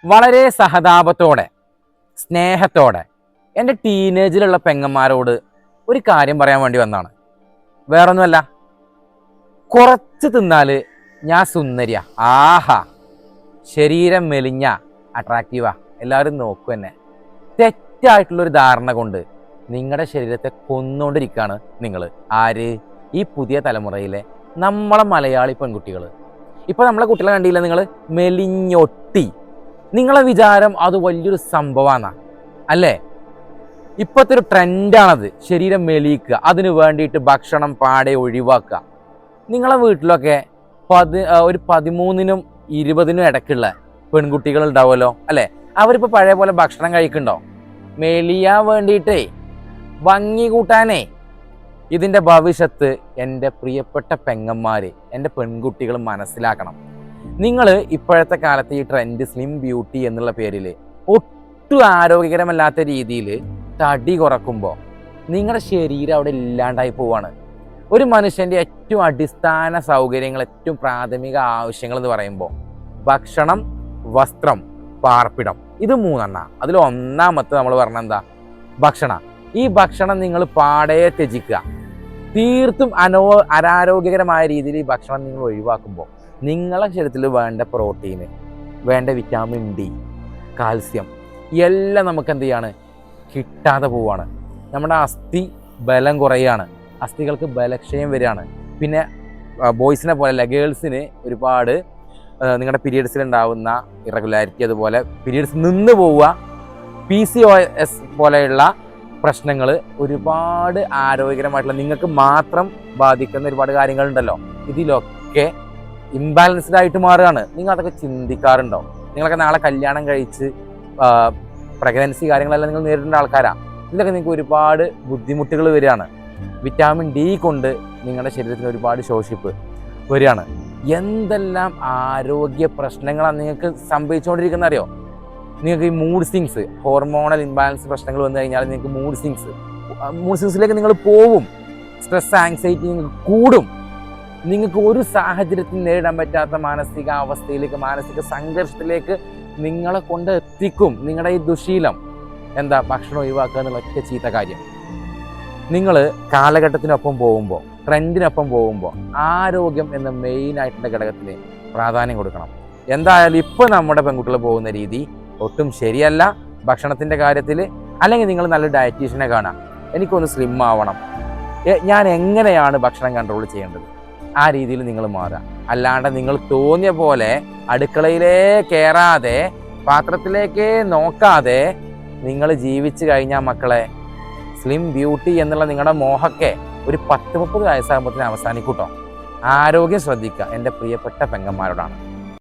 വളരെ സഹതാപത്തോടെ സ്നേഹത്തോടെ എൻ്റെ ടീനേജിലുള്ള പെങ്ങന്മാരോട് ഒരു കാര്യം പറയാൻ വേണ്ടി വന്നതാണ്. വേറൊന്നുമല്ല, കുറച്ച് തിന്നാൽ ഞാൻ സുന്ദരിയാ, ആഹാ ശരീരം മെലിഞ്ഞ അട്രാക്റ്റീവാ, എല്ലാവരും നോക്കും എന്നെ. തെറ്റായിട്ടുള്ളൊരു ധാരണ കൊണ്ട് നിങ്ങളുടെ ശരീരത്തെ കൊന്നുകൊണ്ടിരിക്കുകയാണ് നിങ്ങൾ. ആര്? ഈ പുതിയ തലമുറയിലെ നമ്മളെ മലയാളി പെൺകുട്ടികൾ. ഇപ്പം നമ്മളെ കുട്ടികളെ കണ്ടില്ല നിങ്ങൾ, മെലിഞ്ഞൊട്ടി. നിങ്ങളെ വിചാരം അത് വലിയൊരു സംഭവമാണ് അല്ലേ? ഇപ്പോഴത്തെ ഒരു ട്രെൻഡാണത്, ശരീരം മെലിയിക്കുക. അതിന് വേണ്ടിയിട്ട് ഭക്ഷണം പാടെ ഒഴിവാക്കുക. നിങ്ങളെ വീട്ടിലൊക്കെ ഒരു 13നും 20നും ഇടയ്ക്കുള്ള പെൺകുട്ടികൾ ഉണ്ടാവുമല്ലോ അല്ലേ? അവരിപ്പോൾ പഴയ പോലെ ഭക്ഷണം കഴിക്കുന്നുണ്ടോ? മെലിയാൻ വേണ്ടിയിട്ടേ, ഭംഗി കൂട്ടാനേ. ഇതിൻ്റെ ഭവിഷ്യത്ത് എൻ്റെ പ്രിയപ്പെട്ട പെങ്ങന്മാർ, എൻ്റെ പെൺകുട്ടികൾ മനസ്സിലാക്കണം. നിങ്ങൾ ഇപ്പോഴത്തെ കാലത്ത് ഈ ട്രെൻഡ് സ്ലിം ബ്യൂട്ടി എന്നുള്ള പേരിൽ ഒട്ടും ആരോഗ്യകരമല്ലാത്ത രീതിയിൽ തടി കുറക്കുമ്പോൾ നിങ്ങളുടെ ശരീരം അവിടെ ഇല്ലാണ്ടായി പോവാണ്. ഒരു മനുഷ്യൻ്റെ ഏറ്റവും അടിസ്ഥാന സൗകര്യങ്ങൾ, ഏറ്റവും പ്രാഥമിക ആവശ്യങ്ങൾ എന്ന് പറയുമ്പോൾ ഭക്ഷണം, വസ്ത്രം, പാർപ്പിടം, ഇത് 3 അതിൽ ഒന്നാമത്തെ നമ്മൾ പറഞ്ഞ എന്താ? ഭക്ഷണം. ഈ ഭക്ഷണം നിങ്ങൾ പാടെ ത്യജിക്കുക. തീർത്തും അനാരോഗ്യകരമായ രീതിയിൽ ഈ ഭക്ഷണം നിങ്ങൾ ഒഴിവാക്കുമ്പോൾ നിങ്ങളുടെ ശരീരത്തിൽ വേണ്ട പ്രോട്ടീന്, വേണ്ട വിറ്റാമിൻ ഡി, കാൽസ്യം എല്ലാം നമുക്ക് എന്ത് ചെയ്യാണ്? കിട്ടാതെ പോവാണ്. നമ്മുടെ അസ്ഥി ബലം കുറയാണ്, അസ്ഥികൾക്ക് ബലക്ഷയം വരികയാണ്. പിന്നെ ബോയ്സിനെ പോലെയല്ല, ഗേൾസിന് ഒരുപാട് നിങ്ങളുടെ പീരിയഡ്സിലുണ്ടാവുന്ന ഇറഗുലാരിറ്റി, അതുപോലെ പീരിയഡ്സ് നിന്ന് പോവുക, PCOS പോലെയുള്ള പ്രശ്നങ്ങൾ, ഒരുപാട് ആരോഗ്യകരമായിട്ടുള്ള നിങ്ങൾക്ക് മാത്രം ബാധിക്കുന്ന ഒരുപാട് കാര്യങ്ങളുണ്ടല്ലോ. ഇതിലൊക്കെ ഇംബാലൻസ്ഡ് ആയിട്ട് മാറുകയാണ്. നിങ്ങൾ അതൊക്കെ ചിന്തിക്കാറുണ്ടോ? നിങ്ങളൊക്കെ നാളെ കല്യാണം കഴിച്ച് പ്രഗ്നൻസി കാര്യങ്ങളെല്ലാം നിങ്ങൾ നേരിടേണ്ട ആൾക്കാരാണ്. ഇതിലൊക്കെ നിങ്ങൾക്ക് ഒരുപാട് ബുദ്ധിമുട്ടുകൾ വരികയാണ്. വിറ്റാമിൻ ഡി കൊണ്ട് നിങ്ങളുടെ ശരീരത്തിന് ഒരുപാട് ശോഷിപ്പ് വരികയാണ്. എന്തെല്ലാം ആരോഗ്യ പ്രശ്നങ്ങളാണ് നിങ്ങൾക്ക് സംഭവിച്ചുകൊണ്ടിരിക്കുന്നത് അറിയോ? നിങ്ങൾക്ക് ഈ മൂഡ് സ്വിങ്സ്, ഹോർമോണൽ ഇംബാലൻസ് പ്രശ്നങ്ങൾ വന്നു കഴിഞ്ഞാൽ നിങ്ങൾക്ക് മൂഡ് സ്വിങ്സിലേക്ക് നിങ്ങൾ പോവും. സ്ട്രെസ്, ആങ്സൈറ്റി നിങ്ങൾക്ക് കൂടും. നിങ്ങൾക്ക് ഒരു സാഹചര്യത്തിൽ നേരിടാൻ പറ്റാത്ത മാനസിക അവസ്ഥയിലേക്ക്, മാനസിക സംഘർഷത്തിലേക്ക് നിങ്ങളെ കൊണ്ട് എത്തിക്കും നിങ്ങളുടെ ഈ ദുശീലം. എന്താ? ഭക്ഷണം ഒഴിവാക്കുക എന്നുള്ള ഒറ്റ ചീത്ത കാര്യം. നിങ്ങൾ കാലഘട്ടത്തിനൊപ്പം പോകുമ്പോൾ, ട്രെൻഡിനൊപ്പം പോകുമ്പോൾ ആരോഗ്യം എന്ന മെയിനായിട്ടുള്ള ഘടകത്തിന് പ്രാധാന്യം കൊടുക്കണം. എന്തായാലും ഇപ്പോൾ നമ്മുടെ പെൺകുട്ടികൾ പോകുന്ന രീതി ഒട്ടും ശരിയല്ല ഭക്ഷണത്തിൻ്റെ കാര്യത്തിൽ. അല്ലെങ്കിൽ നിങ്ങൾ നല്ല ഡയറ്റീഷ്യനെ കാണാം, എനിക്കൊന്ന് സ്ലിം ആവണം, ഞാൻ എങ്ങനെയാണ് ഭക്ഷണം കൺട്രോൾ ചെയ്യേണ്ടത്, ആ രീതിയിൽ നിങ്ങൾ മാറുക. അല്ലാണ്ട് നിങ്ങൾ തോന്നിയ പോലെ അടുക്കളയിലേ കയറാതെ, പാത്രത്തിലേക്ക് നോക്കാതെ നിങ്ങൾ ജീവിച്ചു കഴിഞ്ഞാൽ മക്കളെ, സ്ലിം ബ്യൂട്ടി എന്നുള്ള നിങ്ങളുടെ മോഹമൊക്കെ ഒരു 10-30 വയസ്സാകുമ്പോഴത്തേന് അവസാനിക്കൂട്ടോ. ആരോഗ്യം ശ്രദ്ധിക്കുക എൻ്റെ പ്രിയപ്പെട്ട പെങ്ങന്മാരോടാണ്.